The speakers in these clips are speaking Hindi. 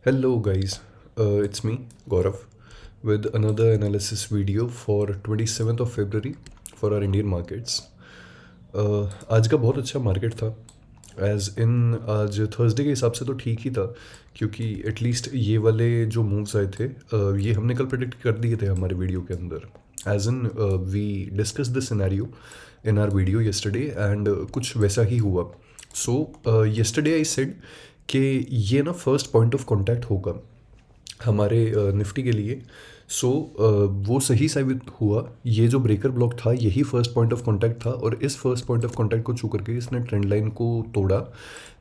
Hello guys, it's me Gaurav with another analysis video for 27th of February for our Indian markets. आज का बहुत अच्छा मार्केट था एज इन आज थर्सडे के हिसाब से तो ठीक ही था क्योंकि एटलीस्ट ये वाले जो मूव्स आए थे ये हमने कल प्रेडिक्ट कर दिए थे हमारे वीडियो के अंदर as in we discuss this scenario in our video yesterday and कुछ वैसा ही हुआ सो येस्टरडे आई सेड कि ये ना फर्स्ट पॉइंट ऑफ कांटेक्ट होगा हमारे निफ्टी के लिए सो वो सही साबित हुआ। ये जो ब्रेकर ब्लॉक था यही फर्स्ट पॉइंट ऑफ कांटेक्ट था और इस फर्स्ट पॉइंट ऑफ कांटेक्ट को छू करके इसने ट्रेंड लाइन को तोड़ा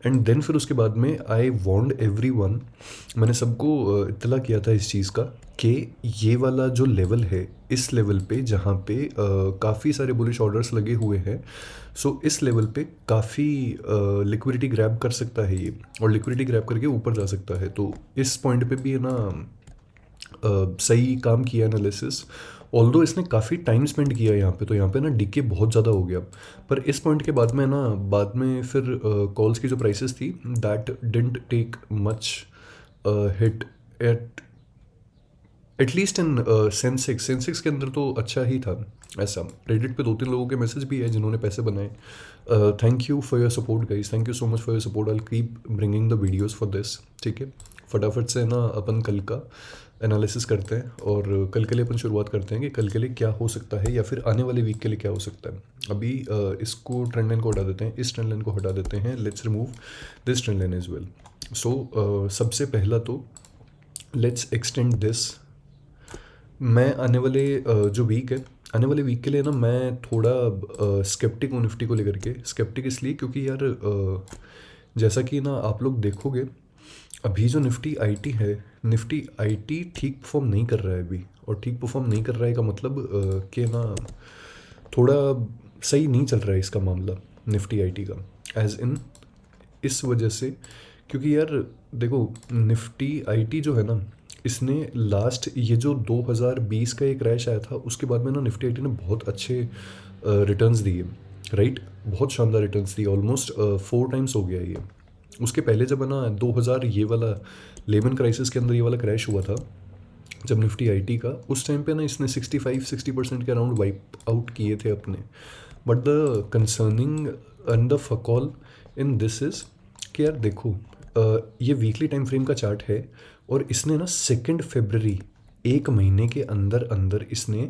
एंड देन फिर उसके बाद में आई वार्नड एवरीवन, मैंने सबको इत्तला किया था इस चीज़ का कि ये वाला जो लेवल है इस लेवल पे जहाँ पे काफ़ी सारे बुलिश ऑर्डर्स लगे हुए हैं सो इस लेवल पे काफ़ी लिक्विडिटी ग्रैब कर सकता है ये और लिक्विडिटी ग्रैब करके ऊपर जा सकता है। तो इस पॉइंट पे भी है ना सही काम किया एनालिसिस। ऑल्दो इसने काफ़ी टाइम स्पेंड किया यहाँ पे, तो यहाँ पे ना डीके बहुत ज़्यादा हो गया। पर इस पॉइंट के बाद में ना बाद में फिर कॉल्स की जो प्राइसेस थी that didn't take much hit at least in Sensex के अंदर तो अच्छा ही था। ऐसा रेडिट पे 2-3 लोगों के मैसेज भी है जिन्होंने पैसे बनाए। Thank you for your support guys, thank you so much for your support. I keep bringing the videos for this. ठीक है, फटाफट से ना अपन कल का एनालिसिस करते हैं और कल के लिए अपन शुरुआत करते हैं कि कल के लिए क्या हो सकता है या फिर आने वाले वीक के लिए क्या हो सकता है। अभी इसको ट्रेंड लाइन को हटा देते हैं, इस ट्रेंड लाइन को हटा देते हैं। Let's remove this trend line as well. So सबसे पहला तो लेट्स एक्सटेंड दिस। मैं आने वाले जो वीक है, आने वाले वीक के लिए ना मैं थोड़ा स्केप्टिक हूँ निफ्टी को लेकर के। स्केप्टिक इसलिए क्योंकि यार जैसा कि ना आप लोग देखोगे अभी जो निफ्टी आईटी है, निफ्टी आईटी ठीक परफॉर्म नहीं कर रहा है अभी। और ठीक परफॉर्म नहीं कर रहा है का मतलब कि ना थोड़ा सही नहीं चल रहा है इसका मामला निफ्टी आईटी का एज इन इस वजह से क्योंकि यार देखो निफ्टी आईटी जो है ना इसने लास्ट ये जो 2020 का एक क्रैश आया था उसके बाद में ना निफ्टी आईटी ने बहुत अच्छे रिटर्न्स दिए, राइट। बहुत शानदार रिटर्न्स दिए, ऑलमोस्ट 4 टाइम्स हो गया ये। उसके पहले जब है ना 2000 ये वाला लेमन क्राइसिस के अंदर ये वाला क्रैश हुआ था जब निफ्टी आईटी का, उस टाइम पे ना इसने 65-60% के अराउंड वाइप आउट किए थे अपने। But the concerning and the focal in this is कि यार देखो ये वीकली टाइम फ्रेम का चार्ट है और इसने ना 2 फरवरी एक महीने के अंदर अंदर इसने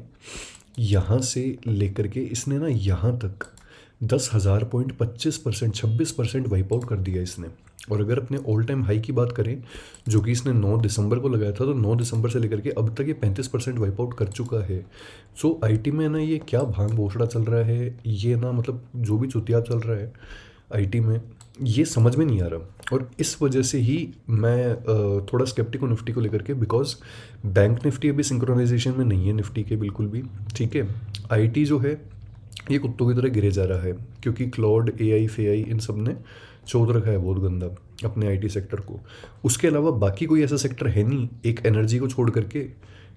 यहाँ से लेकर के इसने ना यहाँ तक 10,000 पॉइंट 25% 26% वाइप आउट कर दिया इसने। और अगर अपने ऑल टाइम हाई की बात करें जो कि इसने 9 दिसंबर को लगाया था, तो 9 दिसंबर से लेकर के अब तक ये 35% वाइप आउट कर चुका है। सो आईटी में ना ये क्या भांग भोसड़ा चल रहा है, ये ना मतलब जो भी चुतिया चल रहा है आईटी में ये समझ में नहीं आ रहा। और इस वजह से ही मैं थोड़ा स्केप्टिक हूँ निफ्टी को लेकर के, बिकॉज बैंक निफ्टी अभी सिंक्रोनाइजेशन में नहीं है निफ्टी के बिल्कुल भी। ठीक है, आईटी जो है ये कुत्तों की तरह गिरे जा रहा है क्योंकि क्लाउड एआई फेआई इन सब ने चोद रखा है बहुत गंदा अपने आईटी सेक्टर को। उसके अलावा बाकी कोई ऐसा सेक्टर है नहीं एक एनर्जी को छोड़ करके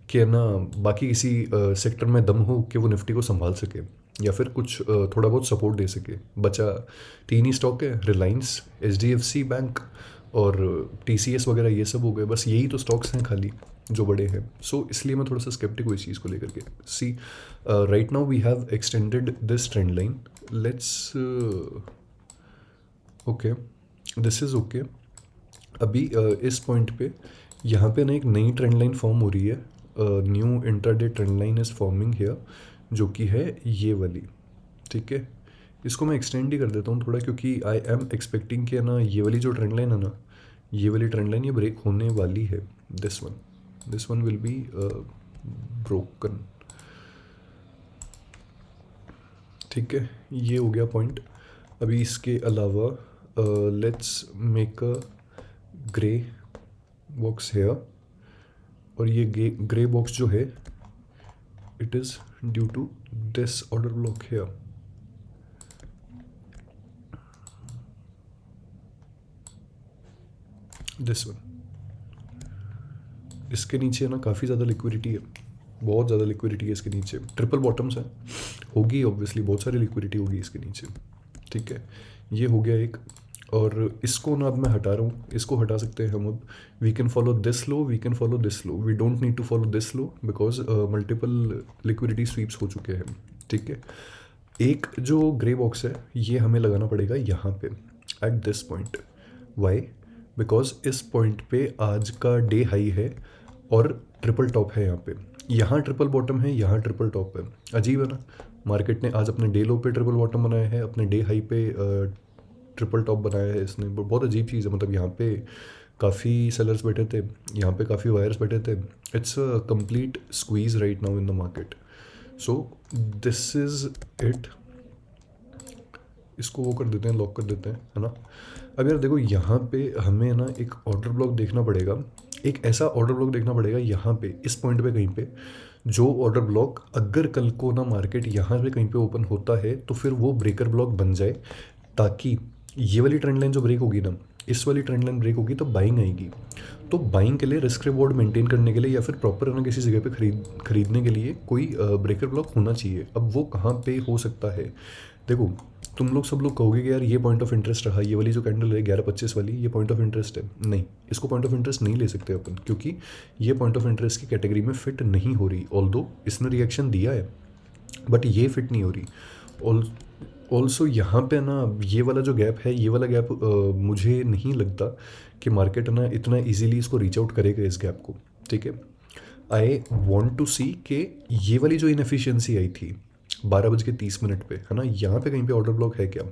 कि ना बाकी किसी सेक्टर में दम हो कि वो निफ्टी को संभाल सके या फिर कुछ थोड़ा बहुत सपोर्ट दे सके। बचा 3 ही स्टॉक है, रिलायंस, एचडीएफसी बैंक और टीसीएस वगैरह, ये सब हो गए। बस यही तो स्टॉक्स हैं खाली जो बड़े हैं। सो इसलिए मैं थोड़ा सा स्केप्टिक हूँ इस चीज़ को लेकर के। See right now we have extended this trend line. Let's okay, this is okay. अभी इस पॉइंट पे यहाँ पे ना एक नई ट्रेंड लाइन फॉर्म हो रही है, new intraday trend line is forming here, जो कि है ये वाली। ठीक है, इसको मैं एक्सटेंड ही कर देता हूँ थोड़ा क्योंकि आई एम एक्सपेक्टिंग कि ना ये वाली जो ट्रेंड लाइन है ना, ये वाली ट्रेंड लाइन ये ब्रेक होने वाली है। This one will be broken. ठीक है, ये हो गया पॉइंट। अभी इसके अलावा let's make a grey box here, और ये ग्रे बॉक्स जो है it is due to this order block here. This one, इसके नीचे ना काफ़ी ज़्यादा लिक्विडिटी है, बहुत ज़्यादा लिक्विडिटी है इसके नीचे। ट्रिपल बॉटम्स है, होगी ऑब्वियसली बहुत सारी लिक्विडिटी होगी इसके नीचे। ठीक है, ये हो गया एक। और इसको ना अब मैं हटा रहा हूँ, इसको हटा सकते हैं हम अब। We can follow this low, we can follow this low, we don't need to follow this low because multiple liquidity sweeps हो चुके हैं। ठीक है, एक जो ग्रे बॉक्स है ये हमें लगाना पड़ेगा यहाँ पे at this point. Why? Because इस पॉइंट पे आज का डे हाई है और ट्रिपल टॉप है यहाँ पे। यहाँ ट्रिपल बॉटम है, यहाँ ट्रिपल टॉप है। अजीब है ना, मार्केट ने आज अपने डे लो पे ट्रिपल बॉटम बनाया है, अपने डे हाई पे ट्रिपल टॉप बनाया है इसने। बहुत अजीब चीज़ है, मतलब यहाँ पे काफ़ी सेलर्स बैठे थे, यहाँ पे काफ़ी वायर्स बैठे थे। It's a complete squeeze right now in the market. So this is it. इसको वो कर देते हैं, लॉक कर देते हैं, है ना। अब यार देखो, यहाँ पे हमें ना एक ऑर्डर ब्लॉक देखना पड़ेगा, एक ऐसा ऑर्डर ब्लॉक देखना पड़ेगा यहाँ पे, इस पॉइंट पे कहीं पे, जो ऑर्डर ब्लॉक अगर कल को ना मार्केट यहाँ पे कहीं पे ओपन होता है तो फिर वो ब्रेकर ब्लॉक बन जाए, ताकि ये वाली ट्रेंड लाइन जो ब्रेक होगी ना, इस वाली ट्रेंड लाइन ब्रेक होगी तो बाइंग आएगी। तो बाइंग के लिए रिस्क रिवॉर्ड मेंटेन करने के लिए या फिर प्रॉपर ना किसी जगह पे खरीदने के लिए कोई ब्रेकर ब्लॉक होना चाहिए। अब वो कहाँ पे हो सकता है? देखो, तुम लोग सब लोग कहोगे कि यार ये पॉइंट ऑफ इंटरेस्ट रहा, ये वाली जो कैंडल है 11:25 वाली, ये पॉइंट ऑफ इंटरेस्ट है। नहीं, इसको पॉइंट ऑफ इंटरेस्ट नहीं ले सकते अपन, क्योंकि ये पॉइंट ऑफ इंटरेस्ट की कैटेगरी में फिट नहीं हो रही। ऑल्दो इसने रिएक्शन दिया है बट ये फिट नहीं हो रही। ऑल्सो यहाँ पे ना ये वाला जो गैप है, ये वाला गैप मुझे नहीं लगता कि मार्केट ना इतना इजीली इसको रीच आउट करेगा इस गैप को। ठीक है, आई वॉन्ट टू सी कि ये वाली जो इनएफिशिएंसी आई थी 12:30 पे, है ना, यहाँ पे कहीं पे ऑर्डर ब्लॉक है क्या,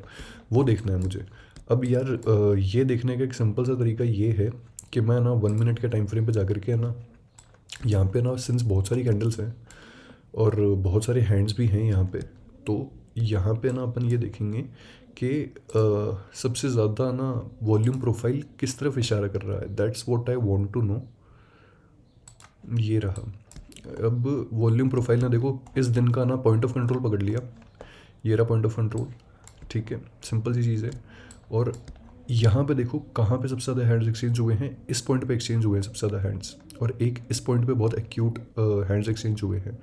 वो देखना है मुझे। अब यार ये देखने का एक सिंपल सा तरीका ये है कि मैं ना 1 मिनट के टाइम फ्रेम पे जाकर के ना, यहाँ पे ना सिंस बहुत सारी कैंडल्स हैं और बहुत सारे हैंड्स भी हैं यहाँ पे, तो यहाँ पे ना अपन ये देखेंगे कि सबसे ज़्यादा ना वॉल्यूम प्रोफाइल किस तरफ इशारा कर रहा है। That's what I want to know. ये रहा। अब वॉल्यूम प्रोफाइल ने देखो इस दिन का ना पॉइंट ऑफ कंट्रोल पकड़ लिया, ये रहा पॉइंट ऑफ कंट्रोल। ठीक है, सिंपल सी चीज़ है। और यहाँ पे देखो कहाँ पे सबसे ज़्यादा हैंड्स एक्सचेंज हुए हैं, इस पॉइंट पे एक्सचेंज हुए हैं सबसे ज़्यादा हैंड्स, और एक इस पॉइंट पे बहुत एक्यूट हैंड्स एक्सचेंज हुए हैं।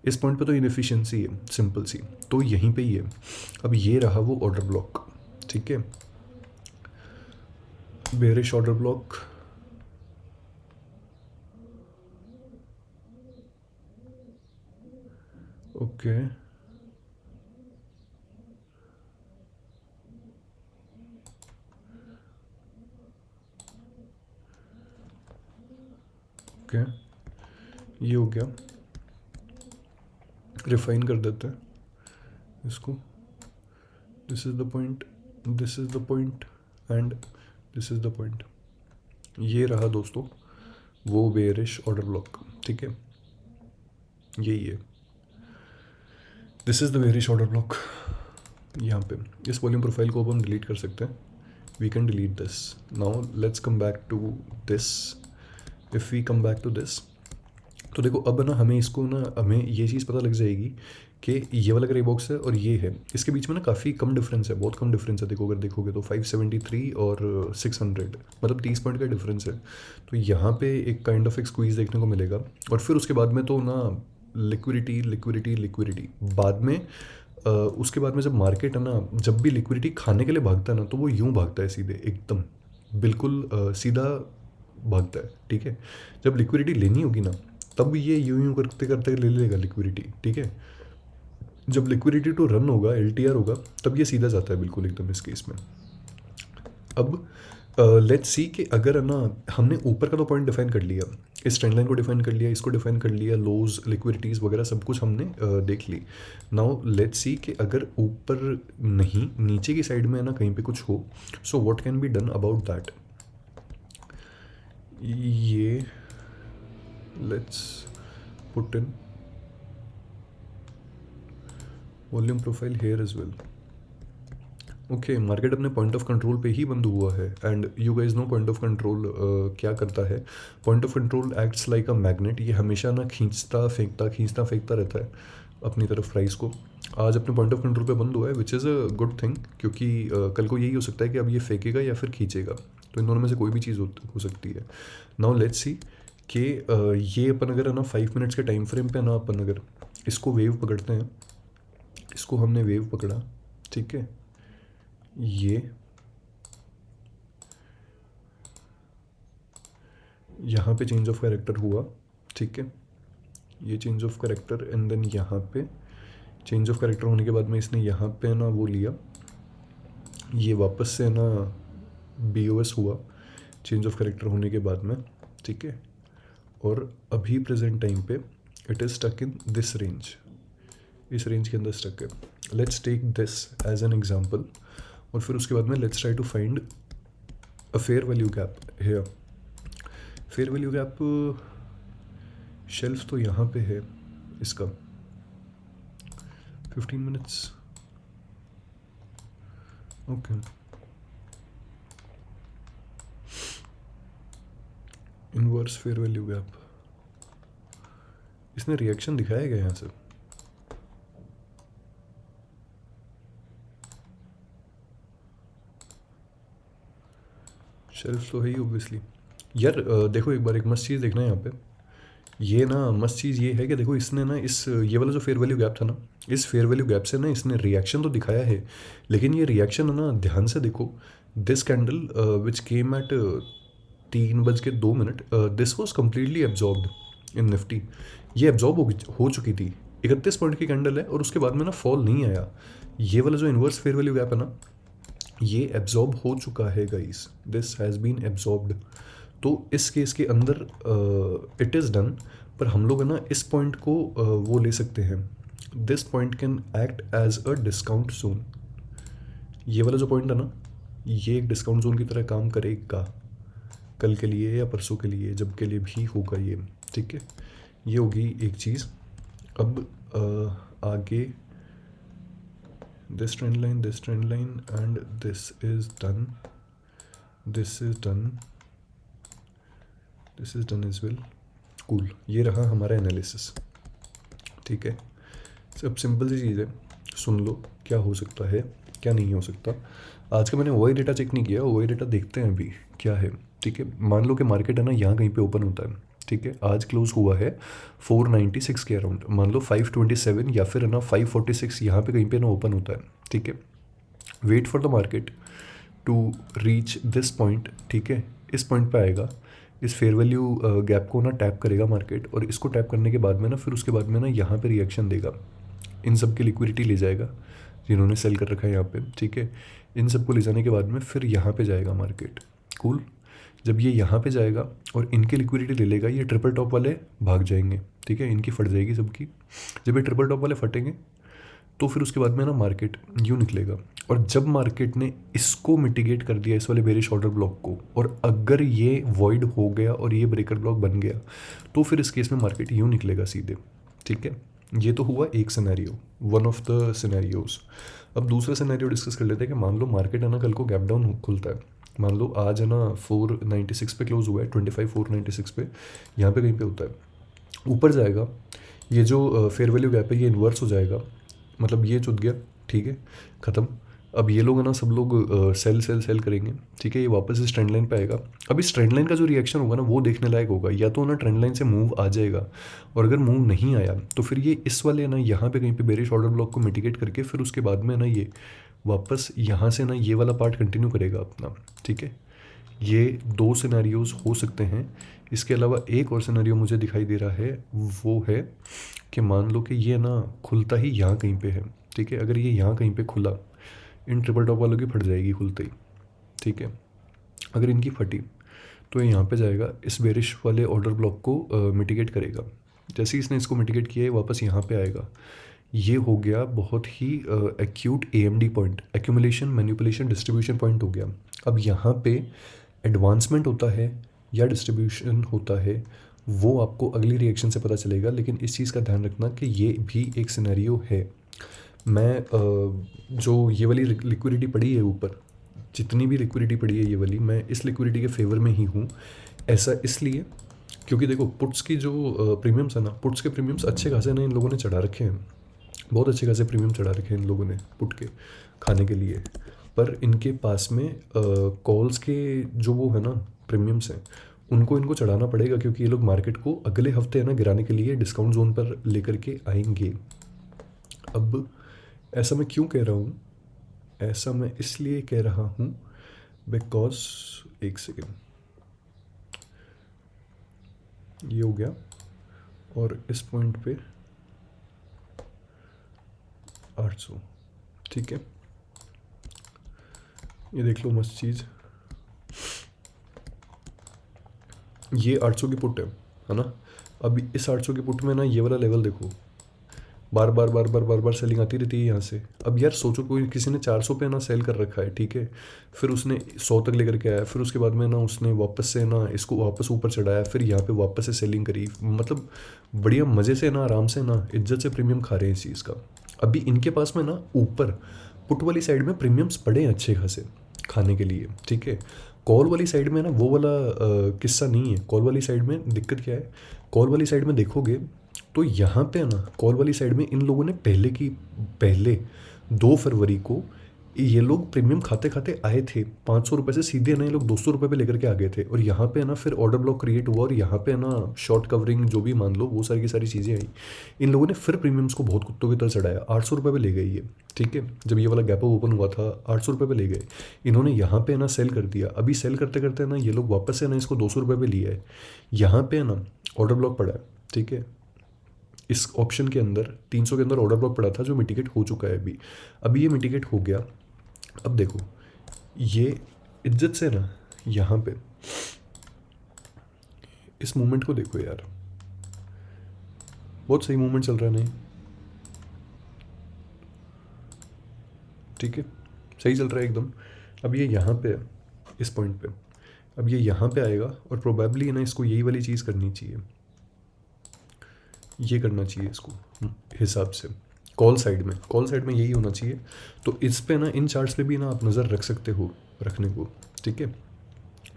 इस पॉइंट पे तो इनएफिशिएंसी है सिंपल सी, तो यहीं पे ही है। अब ये रहा वो ऑर्डर ब्लॉक। ठीक है, bearish order block. Okay, okay, ये हो गया। रिफाइन कर देते हैं इसको। This is the point, this is the point and this is the point. ये रहा दोस्तों वो बेरिश ऑर्डर ब्लॉक। ठीक है, यही है, this is the bearish order block. यहाँ पे इस वॉल्यूम प्रोफाइल को अब हम डिलीट कर सकते हैं। We can delete this. Now let's come back to this. If we come back to this, तो देखो अब ना हमें इसको ना, हमें ये चीज़ पता लग जाएगी कि ये वाला ग्रे बॉक्स है और ये है, इसके बीच में ना काफ़ी कम डिफरेंस है, बहुत कम डिफरेंस है। देखो अगर देखोगे तो 573 और 600, मतलब 30 पॉइंट का डिफरेंस है। तो यहाँ पे एक काइंड ऑफ एक स्क्वीज़ देखने को मिलेगा। और फिर उसके बाद में तो ना लिक्विडिटी लिक्विडिटी लिक्विडिटी बाद में, उसके बाद में जब मार्केट है ना, जब भी लिक्विडिटी खाने के लिए भागता है ना, तो वो यूँ भागता है सीधे एकदम बिल्कुल सीधा भागता है। ठीक है, जब लिक्विडिटी लेनी होगी ना, तब ये यूं यूं करते करते ले लेगा लिक्विडिटी। ठीक है, जब लिक्विडिटी टू रन होगा, LTR होगा, तब ये सीधा जाता है बिल्कुल एकदम इस केस में। अब लेट्स सी कि अगर है ना हमने ऊपर का तो पॉइंट डिफाइन कर लिया, इस ट्रेंड लाइन को डिफाइन कर लिया, इसको डिफाइन कर लिया, लोज लिक्विडिटीज़ वगैरह सब कुछ हमने देख ली। नाउ लेट्स सी कि अगर ऊपर नहीं नीचे की साइड में है ना कहीं पे कुछ हो, so what can be done about that. ये let's put in volume profile here as well. Okay, market अपने पॉइंट ऑफ कंट्रोल पे ही बंद हुआ है and you guys know point of control क्या करता है। Point of control acts like a magnet, ये हमेशा ना खींचता फेंकता रहता है अपनी तरफ प्राइस को। आज अपने पॉइंट ऑफ कंट्रोल पे बंद हुआ है which is a good thing, क्योंकि कल को यही हो सकता है कि अब ये फेंकेगा या फिर खींचेगा, तो इन दोनों में से कोई भी चीज़ हो सकती है। नाउ लेट्स सी कि ये अपन अगर है ना 5 मिनट्स के टाइम फ्रेम पे ना अपन अगर इसको वेव पकड़ते हैं, इसको हमने वेव पकड़ा। ठीक है, ये यहाँ पे चेंज ऑफ कैरेक्टर हुआ, ठीक है, ये change of character and then यहाँ पे चेंज ऑफ कैरेक्टर होने के बाद में इसने यहाँ पे ना वो लिया, ये वापस से ना BOS हुआ चेंज ऑफ कैरेक्टर होने के बाद में, ठीक है, और अभी प्रेजेंट टाइम पे it is stuck in this range, इस रेंज के अंदर स्टक है। Let's take this as an example और फिर उसके बाद में let's try to find a fair value gap here. Fair value gap shelf तो यहाँ पे है इसका 15 minutes, okay. Inverse fair value gap, इसने रिएक्शन दिखाया गया यहाँ से, शेल्फ तो है ही ऑब्वियसली यार। देखो एक बार एक मस्त चीज़ देखना है यहाँ पे, ये ना मस्त चीज़ ये है कि देखो इसने ना इस ये वाला जो फेयर वैल्यू गैप था ना, इस फेयर वैल्यू गैप से ना इसने रिएक्शन तो दिखाया है, लेकिन ये रिएक्शन है ना ध्यान से देखो, this candle which came at 3:02, this was completely absorbed in Nifty. ये एब्जॉर्ब हो चुकी थी, 31 पॉइंट की कैंडल है और उसके बाद में ना फॉल नहीं आया। ये वाला जो इन्वर्स फेयर वैल्यू गैप है ना, ये एब्जॉर्ब हो चुका है guys, this has been absorbed. तो इस केस के अंदर इट इज़ डन, पर हम लोग है ना इस पॉइंट को वो ले सकते हैं, this point can act as a discount zone. ये वाला जो पॉइंट है ना, ये एक डिस्काउंट जोन की तरह काम करेगा कल के लिए या परसों के लिए, जब के लिए भी होगा ये, ठीक है। ये होगी एक चीज़। अब आगे this trend line and this is done, this is done as well, cool। ये रहा हमारा एनालिसिस, ठीक है। सब सिंपल सी चीज़ है, सुन लो क्या हो सकता है क्या नहीं हो सकता। आज का मैंने वही डेटा चेक नहीं किया, वही डेटा देखते हैं अभी क्या है, ठीक है। मान लो कि मार्केट है ना यहाँ कहीं पे ओपन होता है, ठीक है, आज क्लोज हुआ है 496 के अराउंड, मान लो 527 या फिर है ना 546 यहाँ पे कहीं पे ना ओपन होता है, ठीक है। Wait for the market to reach this point, ठीक है, इस पॉइंट पे आएगा, इस फेयर वैल्यू गैप को ना टैप करेगा मार्केट, और इसको टैप करने के बाद में ना फिर उसके बाद में ना यहाँ पे रिएक्शन देगा, इन सब की लिक्विडिटी ले जाएगा जिन्होंने सेल कर रखा है यहाँ पे, ठीक है। इन सब को ले जाने के बाद में फिर यहाँ पे जाएगा मार्केट, कूल। जब ये यहाँ पे जाएगा और इनकी लिक्विडिटी ले लेगा, ये ट्रिपल टॉप वाले भाग जाएंगे, ठीक है, इनकी फट जाएगी सबकी। जब ये ट्रिपल टॉप वाले फटेंगे तो फिर उसके बाद में ना मार्केट यूँ निकलेगा, और जब मार्केट ने इसको मिटिगेट कर दिया इस वाले बेरिश ऑर्डर ब्लॉक को, और अगर ये वॉइड हो गया और ये ब्रेकर ब्लॉक बन गया, तो फिर इस केस में मार्केट यूँ निकलेगा सीधे, ठीक है। ये तो हुआ एक scenario, one of the scenarios. अब दूसरा सिनेरियो डिस्कस कर लेते हैं कि मान लो मार्केट है ना कल को गैप डाउन खुलता है, मान लो आज है ना 496 पे क्लोज हुआ है, 25,496 पे, यहाँ पे कहीं पे होता है, ऊपर जाएगा, ये जो फेयर वैल्यू गैप है ये इन्वर्स हो जाएगा, मतलब ये चुत गया, ठीक है, ख़त्म। अब ये लोग है ना सब लोग सेल सेल सेल करेंगे, ठीक है, ये वापस इस ट्रेंड लाइन पे आएगा। अब इस ट्रेंड लाइन का जो रिएक्शन होगा ना वो देखने लायक होगा, या तो ना ट्रेंड लाइन से मूव आ जाएगा, और अगर मूव नहीं आया तो फिर ये इस वाले ना यहाँ पे कहीं पे बेरिश ऑर्डर ब्लॉक को मिटिगेट करके फिर उसके बाद में ना ये वापस यहाँ से ना ये वाला पार्ट कंटिन्यू करेगा अपना, ठीक है। ये दो सिनेरियोज हो सकते हैं। इसके अलावा एक और सिनेरियो मुझे दिखाई दे रहा है, वो है कि मान लो कि ये ना खुलता ही यहाँ कहीं पे है, ठीक है, अगर ये यहाँ कहीं पे खुला, इन ट्रिपल टॉप वालों की फट जाएगी खुलते ही, ठीक है। अगर इनकी फटी तो ये यहाँ पे जाएगा, इस बेरिश वाले ऑर्डर ब्लॉक को मिटिगेट करेगा। जैसे ही इसने इसको मिटिगेट किया है वापस यहाँ पे आएगा। ये हो गया बहुत ही acute AMD point, accumulation manipulation distribution point हो गया। अब यहाँ पे एडवांसमेंट होता है या डिस्ट्रीब्यूशन होता है वो आपको अगली रिएक्शन से पता चलेगा, लेकिन इस चीज़ का ध्यान रखना कि ये भी एक सिनेरियो है। मैं जो ये वाली लिक्विडिटी पड़ी है ऊपर, जितनी भी लिक्विडिटी पड़ी है ये वाली, मैं इस लिक्विडिटी के फेवर में ही हूँ। ऐसा इसलिए क्योंकि देखो पुट्स की जो प्रीमियम्स है ना, पुट्स के प्रीमियम्स अच्छे खासे ना इन लोगों ने चढ़ा रखे हैं, बहुत अच्छे खासे प्रीमियम चढ़ा रखे हैं इन लोगों ने पुट के खाने के लिए, पर इनके पास में कॉल्स के जो वो है ना प्रीमियम्स हैं उनको इनको चढ़ाना पड़ेगा, क्योंकि ये लोग मार्केट को अगले हफ्ते है ना गिराने के लिए डिस्काउंट जोन पर लेकर के आएंगे। अब ऐसा मैं क्यों कह रहा हूँ, ऐसा मैं इसलिए कह रहा हूँ बिकॉज, एक सेकेंड, ये हो गया, और इस पॉइंट पे 800, ठीक है। ये देख लो मस्त चीज़, ये 800 की पुट है ना। अब इस 800 की पुट में ना ये वाला लेवल देखो, बार बार बार बार बार बार सेलिंग आती रहती है यहाँ से। अब यार सोचो, कोई किसी ने 400 पे ना सेल कर रखा है, ठीक है, फिर उसने 100 तक लेकर के आया, फिर उसके बाद में ना उसने वापस से ना इसको वापस ऊपर चढ़ाया, फिर यहाँ पे वापस से सेलिंग करी, मतलब बढ़िया मज़े से ना, आराम से ना, इज्जत से प्रीमियम खा रहे हैं इस चीज़ का। अभी इनके पास में ना ऊपर पुट वाली साइड में प्रीमियम्स पड़े हैं अच्छे खासे खाने के लिए, ठीक है। कॉल वाली साइड में ना वो वाला किस्सा नहीं है। कॉल वाली साइड में दिक्कत क्या है, कॉल वाली साइड में देखोगे तो यहाँ पे ना कॉल वाली साइड में इन लोगों ने पहले 2 फरवरी को ये लोग प्रीमियम खाते खाते आए थे, 500 रुपये से सीधे ना ये लोग 200 रुपये पे लेकर के आ गए थे, और यहाँ पे ना फिर ऑर्डर ब्लॉक क्रिएट हुआ, और यहाँ पे ना शॉर्ट कवरिंग जो भी मान लो, वो सारी की सारी चीज़ें आई। इन लोगों ने फिर प्रीमियम्स को बहुत कुत्तों की तरह चढ़ाया, 800 रुपये पे ले गए ये, ठीक है। जब ये वाला गैप अप ओपन हुआ था 800 रुपये पे ले गए इन्होंने, यहाँ पे ना सेल कर दिया। अभी सेल करते करते ना ये लोग वापस से ना इसको 200 रुपये पे लिया है, यहाँ पे ना ऑर्डर ब्लॉक पड़ा है, ठीक है। इस ऑप्शन के अंदर 300 के अंदर ऑर्डर ब्लॉक पड़ा था, जो मिटिगेट हो चुका है अभी ये मिटिगेट हो गया। अब देखो ये इज्जत से ना यहाँ पे इस मूवमेंट को देखो यार, बहुत सही मूवमेंट चल रहा है, नहीं ठीक है, सही चल रहा है एकदम। अब ये यहाँ पे है, इस पॉइंट पे, अब ये यहाँ पे आएगा, और प्रोबेबली ना इसको यही वाली चीज़ करनी चाहिए, ये करना चाहिए इसको हिसाब से। कॉल साइड में यही होना चाहिए। तो इस पे ना इन चार्ट्स पे भी ना आप नज़र रख सकते हो, रखने को, ठीक है।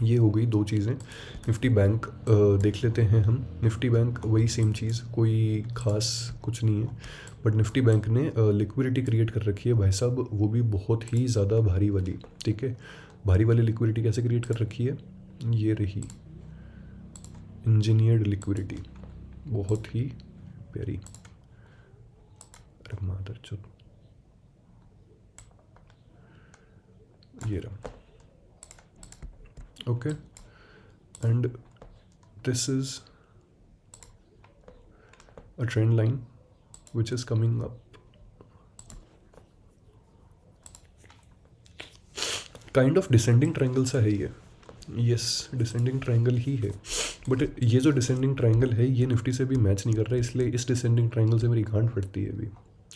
ये हो गई 2 चीज़ें। निफ्टी बैंक देख लेते हैं हम। निफ्टी बैंक वही सेम चीज़, कोई ख़ास कुछ नहीं है, बट निफ्टी बैंक ने लिक्विडिटी क्रिएट कर रखी है भाई साहब, वो भी बहुत ही ज़्यादा भारी वाली, ठीक है। भारी वाली लिक्विडिटी कैसे क्रिएट कर रखी है, ये रही इंजीनियर्ड लिक्विडिटी, बहुत ही प्यारी। अरे मादर चोद, ये रहा, okay. And this is a trend line which is coming up, kind of descending triangle सा है ये, यस डिसेंडिंग ट्रायंगल ही है, बट ये जो डिसेंडिंग ट्रायंगल है ये निफ्टी से भी मैच नहीं कर रहा है, इसलिए इस डिसेंडिंग ट्रायंगल से मेरी गांड फटती है अभी,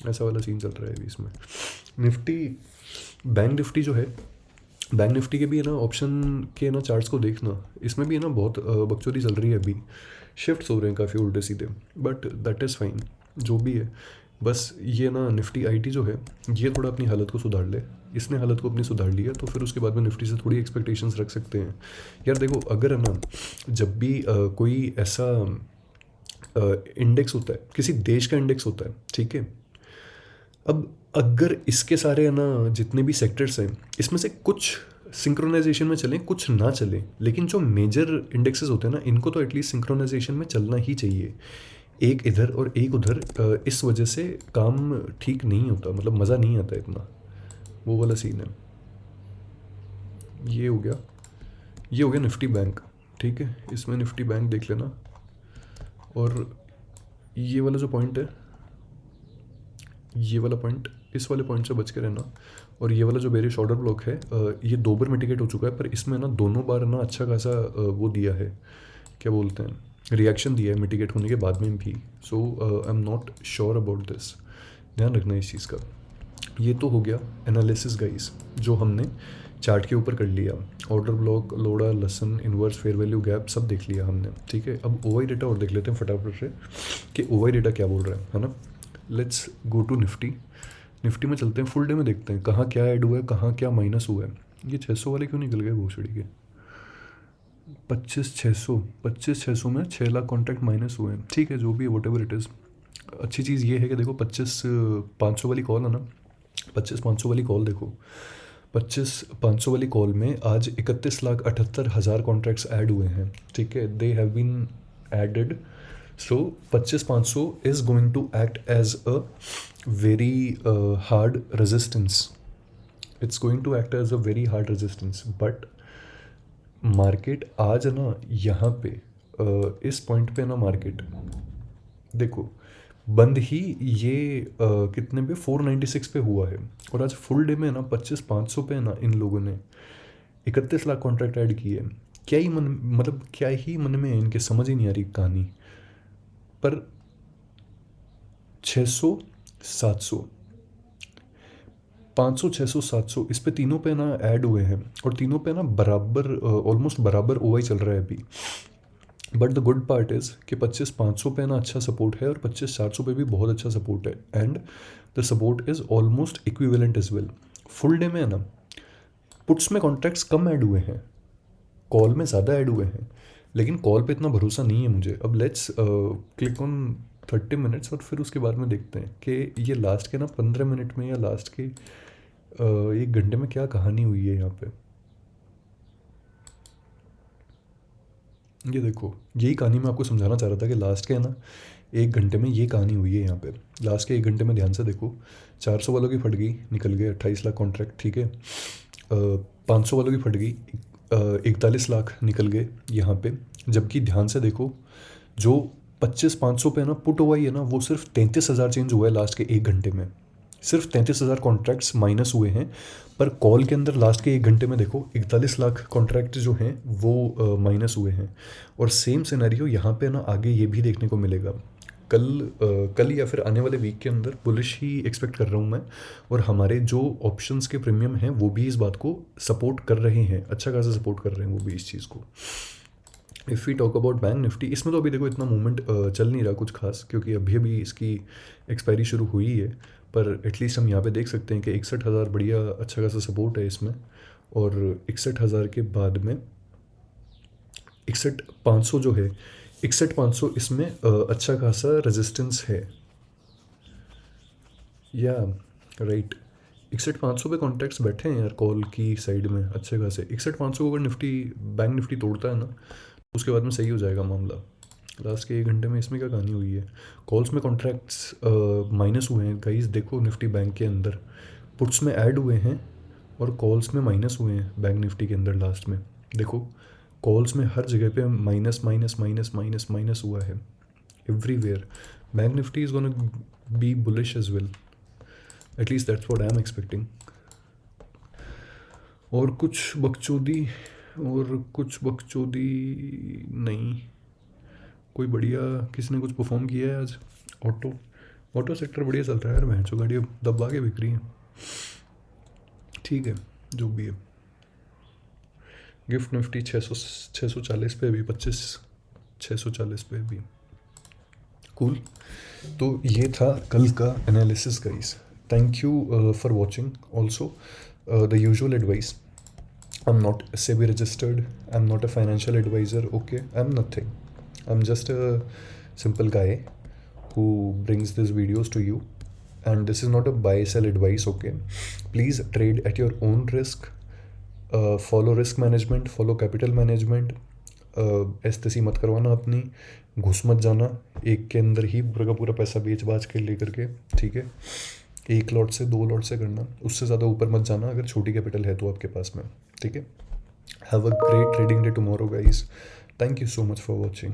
ऐसा वाला सीन चल रहा है अभी इसमें। निफ्टी बैंक निफ्टी जो है, बैंक निफ्टी के भी है ना ऑप्शन के ना चार्ट्स को देखना, इसमें भी है ना बहुत बकचोदी चल रही है अभी, शिफ्ट्स हो रहे हैं काफ़ी उल्टे सीधे, बट दैट इज़ फाइन, जो भी है। बस ये ना निफ्टी आईटी जो है ये थोड़ा अपनी हालत को सुधार ले, इसने हालत को अपनी सुधार लिया तो फिर उसके बाद में निफ्टी से थोड़ी एक्सपेक्टेशंस रख सकते हैं। यार देखो, अगर है ना जब भी कोई ऐसा इंडेक्स होता है, किसी देश का इंडेक्स होता है, ठीक है, अब अगर इसके सारे है ना जितने भी सेक्टर्स हैं इसमें से कुछ सिंक्रोनाइजेशन में चलें, कुछ ना चलें, लेकिन जो मेजर इंडेक्सेस होते हैं ना इनको तो एटलीस्ट सिंक्रोनाइजेशन में चलना ही चाहिए, एक इधर और एक उधर। इस वजह से काम ठीक नहीं होता, मतलब मज़ा नहीं आता इतना, वो वाला सीन है। ये हो गया, ये हो गया निफ्टी बैंक, ठीक है। इसमें निफ्टी बैंक देख लेना, और ये वाला जो पॉइंट है, ये वाला पॉइंट, इस वाले पॉइंट से बच के रहना। और ये वाला जो बेरिश ऑर्डर ब्लॉक है ये 2 बार मिटिगेट हो चुका है, पर इसमें ना दोनों बार ना अच्छा खासा वो दिया है, क्या बोलते हैं, रिएक्शन दिया है मिटिगेट होने के बाद में भी। So I am not sure about this, ध्यान रखना इस चीज़ का। ये तो हो गया एनालिसिस गाइस, जो हमने चार्ट के ऊपर कर लिया, ऑर्डर ब्लॉक, लोड़ा, लसन, इन्वर्स, फेयर वैल्यू गैप सब देख लिया हमने, ठीक है। अब ओवाई डेटा और देख लेते हैं फटाफट से कि ओवाई डेटा क्या बोल रहा है ना। Let's go to Nifty. Nifty में चलते हैं, फुल डे में देखते हैं कहाँ क्या ऐड हुआ है, कहाँ क्या माइनस हुआ है। ये 600 वाले क्यों निकल गए भोसड़ी के, 25,600 में 6 लाख कॉन्ट्रैक्ट माइनस हुए हैं, ठीक है, जो भी वट एवर इट इज़। अच्छी चीज़ ये है कि देखो 25,500 वाली कॉल है ना, 25,500 वाली कॉल देखो, 25,500 वाली कॉल में आज 31,78,000 कॉन्ट्रैक्ट्स ऐड हुए हैं, ठीक है, they have been added. So 25,500 is going to act as a very hard resistance, it's going to act as a very hard resistance, but market आज ना यहाँ पे इस पॉइंट पे ना मार्केट देखो बंद ही ये कितने पे 496 पे हुआ है, और आज फुल डे में ना 25,500 पे ना इन लोगों ने 31 लाख कॉन्ट्रैक्ट ऐड किए। क्या ही मन, मतलब क्या ही मन में है इनके, समझ ही नहीं आ रही कहानी। पर 600, 700, 500, 600, 700 इस पे तीनों पे ना ऐड हुए हैं, और तीनों पे ना बराबर ऑलमोस्ट बराबर ओवाई चल रहा है अभी। But the good part is कि 25,500 पे ना अच्छा सपोर्ट है, और 25,400 पे भी बहुत अच्छा सपोर्ट है, and the support is almost equivalent as well. Full day में है ना पुट्स में कॉन्ट्रैक्ट्स कम ऐड हुए हैं, कॉल में ज़्यादा ऐड हुए हैं, लेकिन कॉल पे इतना भरोसा नहीं है मुझे। अब लेट्स क्लिक ऑन 30 मिनट्स और फिर उसके बाद में देखते हैं कि ये लास्ट के ना 15 मिनट में या लास्ट के 1 घंटे में क्या कहानी हुई है यहाँ पे। ये देखो, यही कहानी मैं आपको समझाना चाह रहा था कि लास्ट के है ना 1 घंटे में ये कहानी हुई है यहाँ पे। लास्ट के 1 घंटे में ध्यान से देखो, 400 वालों की फट गई, निकल गए 28 लाख कॉन्ट्रैक्ट, ठीक है। 500 वालों की फट गई, 41 लाख निकल गए यहाँ पे। जबकि ध्यान से देखो, जो 25,500 पे ना पुट हुआ ही है ना, वो सिर्फ 33,000 चेंज हुआ है लास्ट के 1 घंटे में। सिर्फ 33,000 कॉन्ट्रैक्ट्स माइनस हुए हैं, पर कॉल के अंदर लास्ट के 1 घंटे में देखो 41 लाख कॉन्ट्रैक्ट जो हैं वो माइनस हुए हैं। और सेम सिनेरियो यहाँ पे ना आगे ये भी देखने को मिलेगा। कल या फिर आने वाले वीक के अंदर बुलिश ही एक्सपेक्ट कर रहा हूँ मैं, और हमारे जो ऑप्शंस के प्रीमियम हैं वो भी इस बात को सपोर्ट कर रहे हैं, अच्छा खासा सपोर्ट कर रहे हैं वो भी इस चीज़ को। If we talk about bank Nifty, इसमें तो अभी देखो इतना मूवमेंट चल नहीं रहा कुछ खास, क्योंकि अभी अभी इसकी एक्सपायरी शुरू हुई है। पर एटलीस्ट हम यहाँ पे देख सकते हैं कि 61,000 बढ़िया अच्छा खासा सपोर्ट है इसमें, और 61,000 के बाद में 61,500 जो है, 61,500 इसमें अच्छा खासा रेजिस्टेंस है, या राइट। 61,500 पे कॉन्ट्रैक्ट्स बैठे हैं यार कॉल की साइड में अच्छे खासे। 61,500 को अगर निफ्टी बैंक निफ्टी तोड़ता है ना, उसके बाद में सही हो जाएगा मामला। लास्ट के 1 घंटे में इसमें क्या कहानी हुई है, कॉल्स में कॉन्ट्रैक्ट्स माइनस हुए हैं गाइस, देखो निफ्टी बैंक के अंदर पुट्स में ऐड हुए हैं, और कॉल्स में माइनस हुए हैं बैंक निफ्टी के अंदर। लास्ट में देखो, कॉल्स में हर जगह पे minus minus minus minus minus हुआ है everywhere. Bank Nifty is gonna be bullish as well, at least that's what I am expecting. और कुछ बकचोदी नहीं, कोई बढ़िया किसी ने कुछ परफॉर्म किया है आज। ऑटो सेक्टर बढ़िया चल रहा है यार, भैंसो गाड़ी दबा के बिक रही है, ठीक है जो भी है। गिफ्ट निफ्टी 640 पे भी, 640 पे भी, कूल। तो ये था कल का analysis guys. Thank you for watching also. The usual advice, I'm not SEBI registered, I'm not a financial advisor, okay, I'm nothing. I'm just a simple guy who brings these videos to you, and this is not a buy sell advice, okay. Please trade at your own risk, follow risk management, follow capital management, ऐसी मत करवाना अपनी, घुस मत जाना एक के अंदर ही पूरा का पूरा पैसा बेच बाच के लेकर के, ठीक है। 1 लॉट से 2 लॉट से करना, उससे ज़्यादा ऊपर मत जाना अगर छोटी कैपिटल है तो आपके पास में, ठीक है। Have a great trading day tomorrow guys, thank you so much for watching.